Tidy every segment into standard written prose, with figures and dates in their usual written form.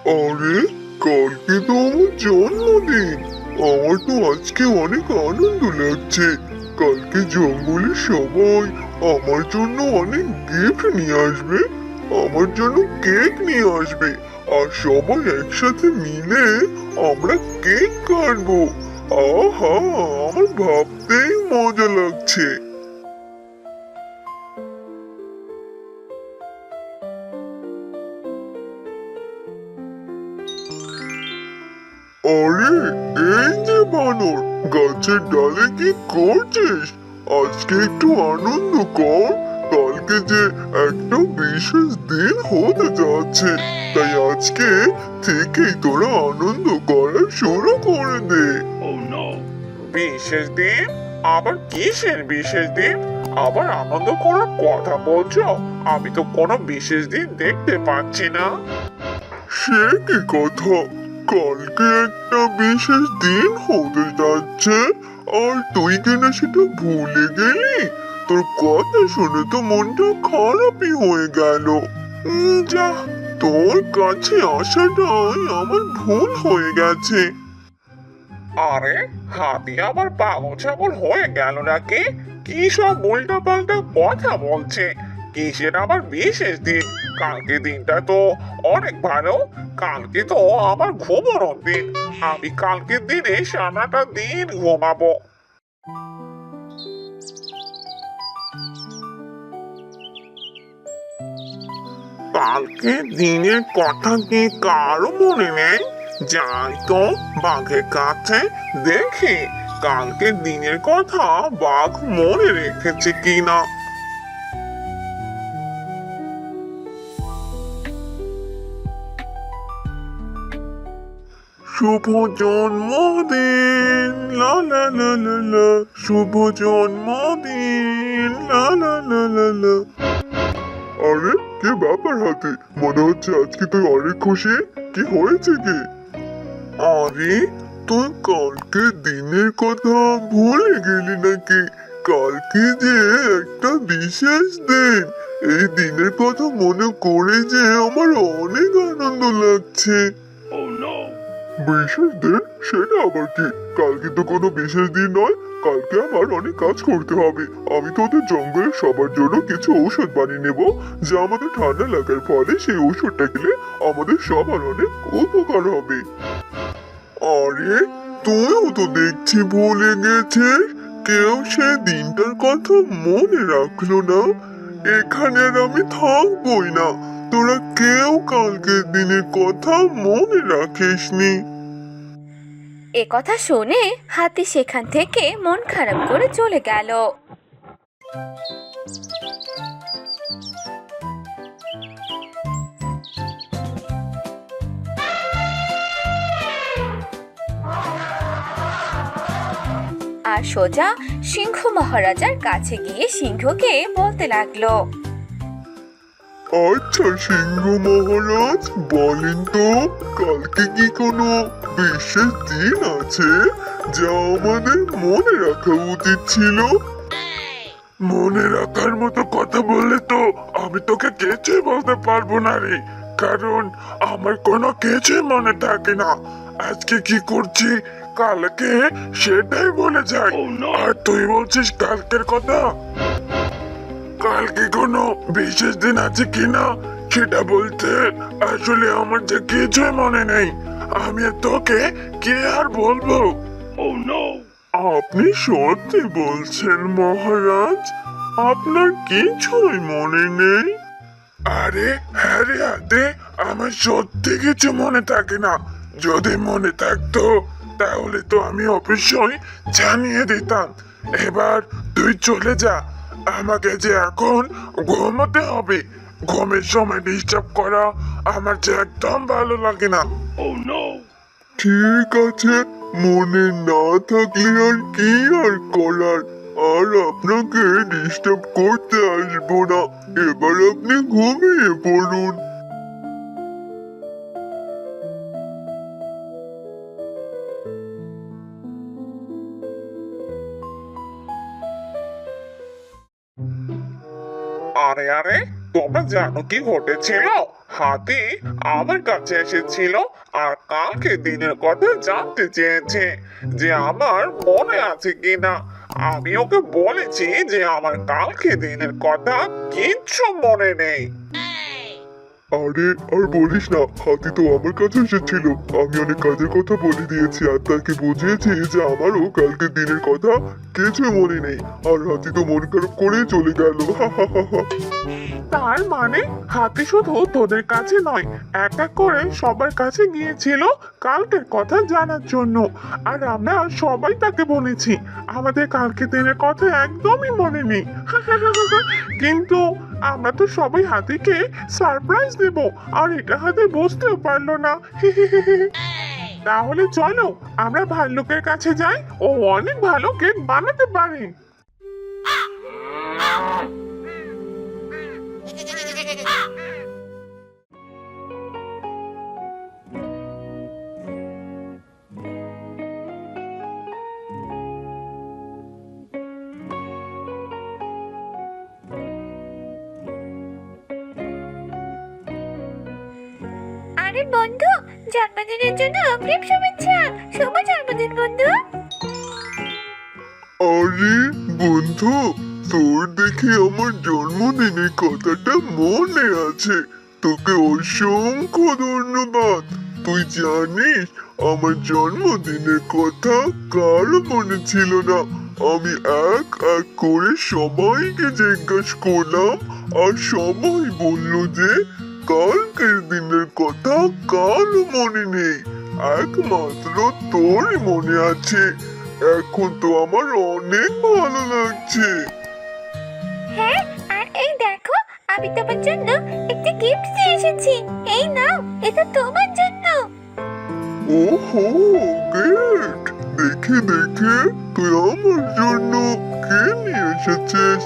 আরে, কালকে তো আমার জন্মদিন। আমার তো আজকে অনেক আনন্দ লাগছে। কালকে জঙ্গলে সবাই আমার জন্য অনেক গিফট নিয়ে আসবে। আমার জন্য কেক নিয়ে আসবে। আর সবাই একসাথে মিলে আমরা কেক কাটবো। আহা, আমার ভাবতেই মজা লাগছে। আরে, এই যে বানর, গাছের ডালে কি করছিস? আজকে একটু আনন্দ কর। কালকে যে একটা বিশেষ দিন হতে যাচ্ছে, তাই আজকে থেকেই তোরা আনন্দ করা শুরু করে দে। বিশেষ দিন? আবার কিসের বিশেষ দিন? আবার আনন্দ করার কথা বলছো? আমি তো কোনো বিশেষ দিন দেখতে পাচ্ছি না। সে কি কথা? কালকে একটা বিশেষ দিন হতে যাচ্ছে, আর তুই কিনা সেটা ভুলে গেলি? তোর কথা শুনে তো মনটা খারাপই হয়ে গেল। যা, তোর কাছে আসাটাই আমার ভুল হয়ে গেছে। আরে, হাতি আবার পাগল ছাগল হয়ে গেল নাকি? কি সব উল্টা পাল্টা কথা বলছে? কিসের আবার বিশেষ দিন? কালকে দিনটা তো অনেক ভালো। কালকে তো আমার ঘুমানোর দিন। আমি কালকের দিনে সারাটা দিন ঘুমাবো। কালকে দিনের কথা কি কারো মনে নেই? যাই তো বাঘের কাছে দেখি কালকে দিনের কথা বাঘ মনে রেখেছে কিনা। শুভ জন্মদিন, লা লা লা লা লা, শুভ জন্মদিন, লা লা লা লা লা। আরে, কি ব্যাপার হাতে? মনে হচ্ছে আজকে তুই অনেক খুশি। কি হয়েছে কি? আরে, তুই কালকে দিনের কথা ভুলে গেলি নাকি? কালকে যে একটা বিশেষ দিন। এই দিনের কথা মনে করে যে আমার অনেক আনন্দ লাগছে। বিশেষ দিন? সেটা আবার কি? কালকে তো কোনো বিশেষ দিন নয়। কালকে আমার অনেক কাজ করতে হবে। আমি তো ওদের জঙ্গলের সবার জন্য কিছু ঔষধ বানিয়ে নেব, যা আমাদের ঠান্ডা লাগার ফলে সেই ওষুধটা খেলে আমাদের সবার অনেক উপকার হবে। আরে, তুইও তো দেখছি ভুলে গেছিস। কেউ সে দিনটার কথা মনে রাখলো না। এখানে আর আমি থাকবোই না। তোরা কেউ কালকের দিনের কথা মনে রাখিসনি। এ কথা শুনে হাতি সেখান থেকে মন খারাপ করে চলে গেল। আর সোজা সিংহ মহারাজার কাছে গিয়ে সিংহকে বলতে লাগলো। আচ্ছা সিংহ মহারাজ, বলেন তো, কালকে কি কোনো বিশেষ দিন আছে যা আমাদের মনে রাখা উচিত ছিল? মনে রাখার মতো কথা বললে তো আমি তোকে কিছুই বলতে পারবো না রে। কারণ আমার কোনো কিছুই মনে থাকে না। আজকে কি করছি কালকে সেটাই বলে যাই। আর তুই বলছিস কালকের কথা। কালকে কোনো বিশেষ দিন আছে কিনা সেটা বলতে আসলে আমার যে কিছুই মনে নেই। আমি আর তোকে কে আর বলবো? আপনি সত্যি বলছেন মহারাজ? আপনার কিছুই মনে নেই? আরে হ্যাঁ রে হাতে, আমার সত্যি কিছু মনে থাকে না। যদি মনে থাকতো তাহলে তো আমি অবশ্যই জানিয়ে দিতাম। এবার তুই চলে যা। আমাকে যে এখন ঘুমোতে হবে। ঘুমের সময় ডিস্টার্ব করা আমার যে একদম ভালো লাগে না। ঠিক আছে, মনে না থাকলে আর কি আর করার। আর আপনাকে ডিস্টার্ব করতে আসবো না। এবার আপনি ঘুমিয়ে পড়ুন। আরে আরে, তোমরা জানো কি ঘটেছিল? হাতি আমার কাছে এসেছিল আর কালকে দিনের কথা জানতে চেয়েছে যে আমার মনে আছে কিনা। আমি ওকে বলেছি যে আমার কালকে দিনের কথা কিচ্ছু মনে নেই। আরে আর বলিস না, হাতি তো আমার কাছে এসেছিল। আমি অনেক কাজের কথা বলে দিয়েছি আর তাকে বুঝিয়েছি যে আমারও কালকে দিনের কথা কিছুই মনে নেই। আর হাতি তো মন খারাপ করে চলে গেল। তার মানে হাতি শুধু তোদের কাছে নয়, এক এক করে সবার কাছে গিয়েছিল কালকের কথা জানার জন্য। আর আমরা সবাই তাকে বলেছি আমাদের কালকে দিনের কথা একদমই মনে নেই। কিন্তু আমরা তো সবাই হাতিকে সারপ্রাইজ দেব, আর এটা হাতি বুঝতেও পারলো না। তাহলে চলো আমরা ভাল্লুকের কাছে যাই, ও অনেক ভালো কেক বানাতে পারে। আরে বন্ধু, জন্মদিনের জন্য অগ্রিম শুভেচ্ছা। শুভ জন্মদিন বন্ধু। আরে বন্ধু, তোর দেখে আমার জন্মদিনের কথাটা মনে আছে। তোকে অসংখ্য ধন্যবাদ। তুই জানিস আমার জন্মদিনের কথা কারো মনে ছিল না। আমি এক এক করে সবাইকে জিজ্ঞেস করলাম আর সবাই বলল যে কালকের দিনের কথা কারো মনে নেই, একমাত্র তোরই মনে আছে। এখন তো আমার অনেক ভালো লাগছে। হ্যাঁ, আর এই দেখো, আমি তোমার জন্য একটা গিফট নিয়ে এসেছি। এই নাও, এটা তোমার জন্য। ওহো, গিফট! দেখে দেখে তুই আমার জন্য কি নিয়ে এসেছিস?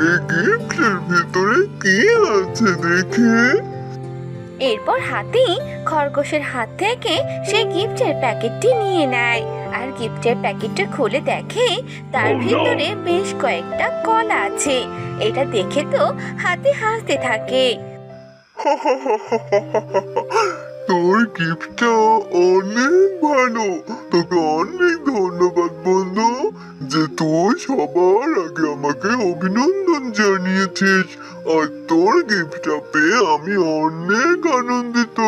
এই গিফটের ভিতরে কি আছে দেখে? এরপর হাতি খরগোশের হাত থেকে সেই গিফটের প্যাকেটটি নিয়ে নেয় আর গিফটের প্যাকেটটা খুলে দেখে তার ভিতরে বেশ কয়েকটা কলা আছে। এটা দেখে তো হাতি হাসতে থাকে। তোর গিফটটা অনেক ভালো। তোকে অনেক ধন্যবাদ বন্ধু, যে তুই সবার আগে আমাকে অভিনন্দন জানিয়েছিস। আর তোর গিফটটা পেয়ে আমি অনেক আনন্দিত।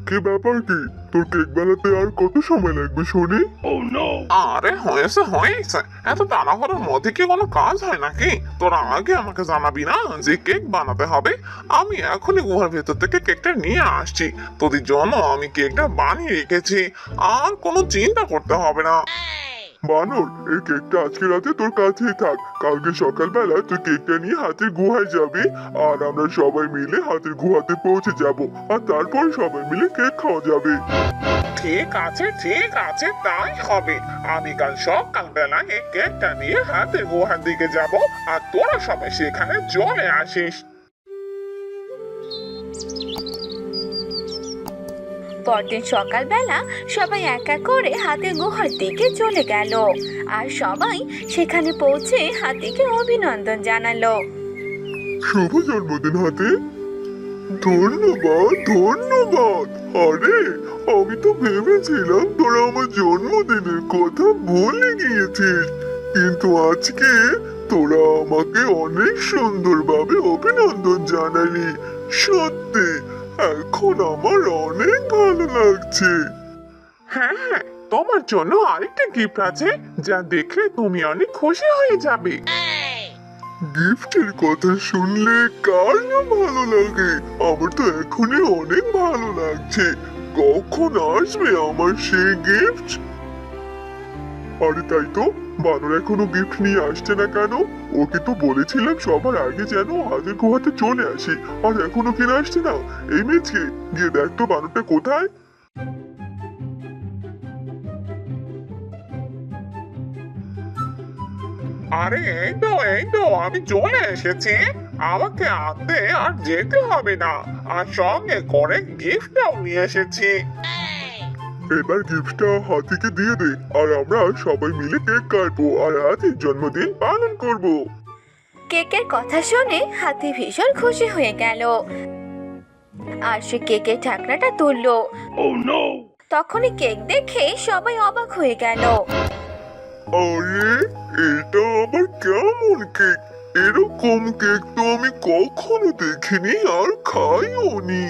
কি ব্যাপার কি? তোর কেক বানাতে আর কত সময় লাগবে শুনি? আরে হয়েছে হয়েছে, এত তাড়াহুড়োর মধ্যে কি কোনো কাজ হয় নাকি? তোরা আগে আমাকে জানাবি না যে কেক বানাতে হবে? আমি এখনই গুহার ভেতর থেকে কেকটা নিয়ে আসছি। তোদের জন্য আমি কেকটা বানিয়ে রেখেছি, আর কোনো চিন্তা করতে হবে না। বানর, এই কেকটা আজকে রাতে তোর কাছেই থাক। কালকে সকালবেলা তুই কেকটা নিয়ে হাতের গুহায় যাবি, আর আমরা সবাই মিলে হাতের গুহাতে পৌঁছে যাব। আর তারপর সবাই মিলে কেক খাওয়া যাবে। ঠিক আছে ঠিক আছে, তাই হবে। আমি কাল সকালবেলা এই কেকটা নিয়ে হাতের গুহার দিকে যাব, আর তোরা সবাই সেখানে চলে আসিস। পরদিন সকালবেলা সবাই এক এক করে হাতির গুহার দিকে চলে গেল আর সবাই সেখানে পৌঁছে হাতিকে অভিনন্দন জানালো। শুভ জন্মদিন হাতে। ধন্যবাদ ধন্যবাদ। আরে আমি তো ভেবেছিলাম তোরা আমার জন্মদিনের কথা ভুলে গিয়েছিস, কিন্তু আজকে তোরা আমাকে অনেক সুন্দরভাবে অভিনন্দন জানালি। সত্যি এখন আমার অনেক ভালো লাগছে। হ্যাঁ হ্যাঁ, তোমার জন্য আরেকটা গিফট আছে, যা দেখলে তুমি অনেক খুশি হয়ে যাবে। গিফটের কথা শুনলে কার না ভালো লাগে? আমার তো এখনই অনেক ভালো লাগছে। কখন আসবে আমার সেই গিফট? আরে তাই তো, বানর এখনো গিফট নিয়ে আসছে না কেন? ওকে তো বলেছিলাম সবার আগে যেন হাতের গুহাতে চলে আসে, আর এখনো কেন আসছে না? এই মেয়েছে, গিয়ে দেখ তো বানরটা কোথায়। আরে এই তো আমি চলে এসেছি। আমাকে আনতে আর যেতে হবে না, আর সঙ্গে করে গিফটটাও নিয়ে এসেছি। এবার গিফটটা হাতিকে দিয়ে দে আর আমরা সবাই মিলে কেক কাটবো আর হাতির জন্মদিন পালন করব। কেকের কথা শুনে হাতি ভীষণ খুশি হয়ে গেল আর সে কেকের ঢাকনাটা তুললো। তখনই কেক দেখে সবাই অবাক হয়ে গেল। আরে এটা আবার কেমন কেক? এরকম কেক তো আমি কখনো দেখিনি আর খাইও নি।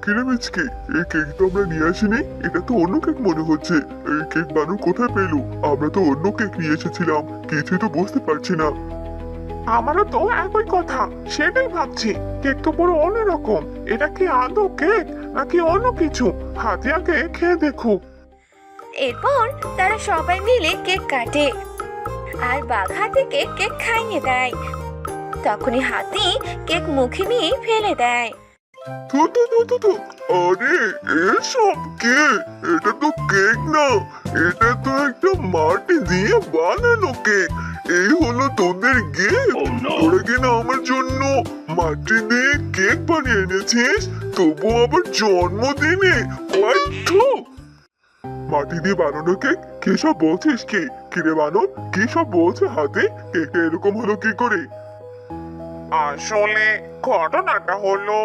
কিরে মিচকে, এই কেক তো আমরা নিয়ে আসিনি, এটা তো অন্য কেক মনে হচ্ছে। এই কেক বানু কোথায় পেলো? আমরা তো অন্য কেক নিয়ে এসেছিলাম, কিছুই তো বুঝতে পারছি না। আমারও তো একই কথা, সেটাই ভাবছি। কেক তো পুরো অন্যরকম। এটা কি আদৌ কেক নাকি অন্য কিছু? হাতি আগে খেয়ে দেখুক। এরপর তারা সবাই মিলে কেক কাটে আর বাঘ হাতিকে কেক খাইয়ে দেয়। তখনই হাতি কেক মুখে নিয়ে ফেলে দেয়। থু থু থু থু থু। আরে এসব কে? এটা তো কেক না, এটা তো একটা মাটি দিয়ে বানানো কেক। এই হলো তোদের গিফট? তোরা কিনা আমার জন্য মাটি দিয়ে কেক বানিয়ে এনেছিস, তবু আবার জন্মদিনে? থু। মাটি দিয়ে বানানো কেক? কি সব বলছিস? কি কিরে বানর, কি সব বলছে হাতে? কেকটা এরকম হলো কি করে? আসলে ঘটনাটা হলো,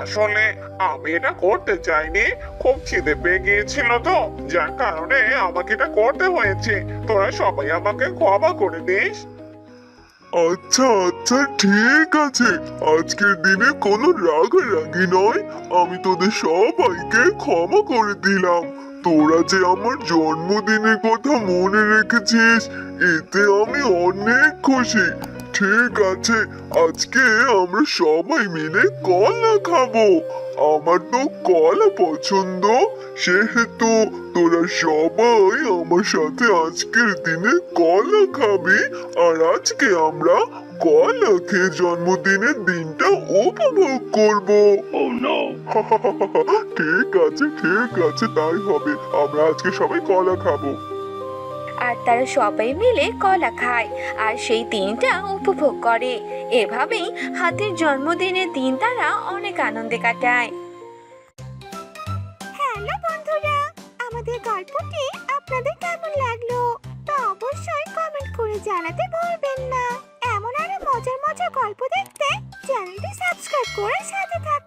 আসলে আমি এটা করতে চাইনি। খুব খিদে পেয়ে গিয়েছিল তো, যার কারণে আমাকে এটা করতে হয়েছে। তোরা সবাই আমাকে ক্ষমা করে দিস। আচ্ছা আচ্ছা ঠিক আছে, আজকের দিনে কোনো রাগারাগি নয়, আমি তোদের সবাইকে ক্ষমা করে দিলাম। তোরা যে আমার জন্মদিনের কথা মনে রেখেছিস, এতে আমি অনেক খুশি। ঠিক আছে, আজকে আমরা সবাই মিলে কলা খাবো। আমার তো কলা পছন্দ, সেহেতু তোরা সবাই আমার সাথে আজকের দিনে কলা খাবি। আর আজকে আমরা কলা খেয়ে জন্মদিনের দিনটা উপভোগ করব। ঠিক আছে ঠিক আছে, তাই হবে। আমরা আজকে সবাই কলা খাবো। আর তারা সবাই মিলে কলা খায় আর সেই দিনটা উপভোগ করে। এভাবেই হাতির জন্মদিনের দিন তারা অনেক আনন্দে কাটায়। হ্যালো বন্ধুরা, আমাদের গল্পটি আপনাদের কেমন লাগলো তা অবশ্যই কমেন্ট করে জানাতে ভুলবেন না। এমন আরো মজার মজার গল্প দেখতে চ্যানেলটি সাবস্ক্রাইব করে সাথে থাকুন।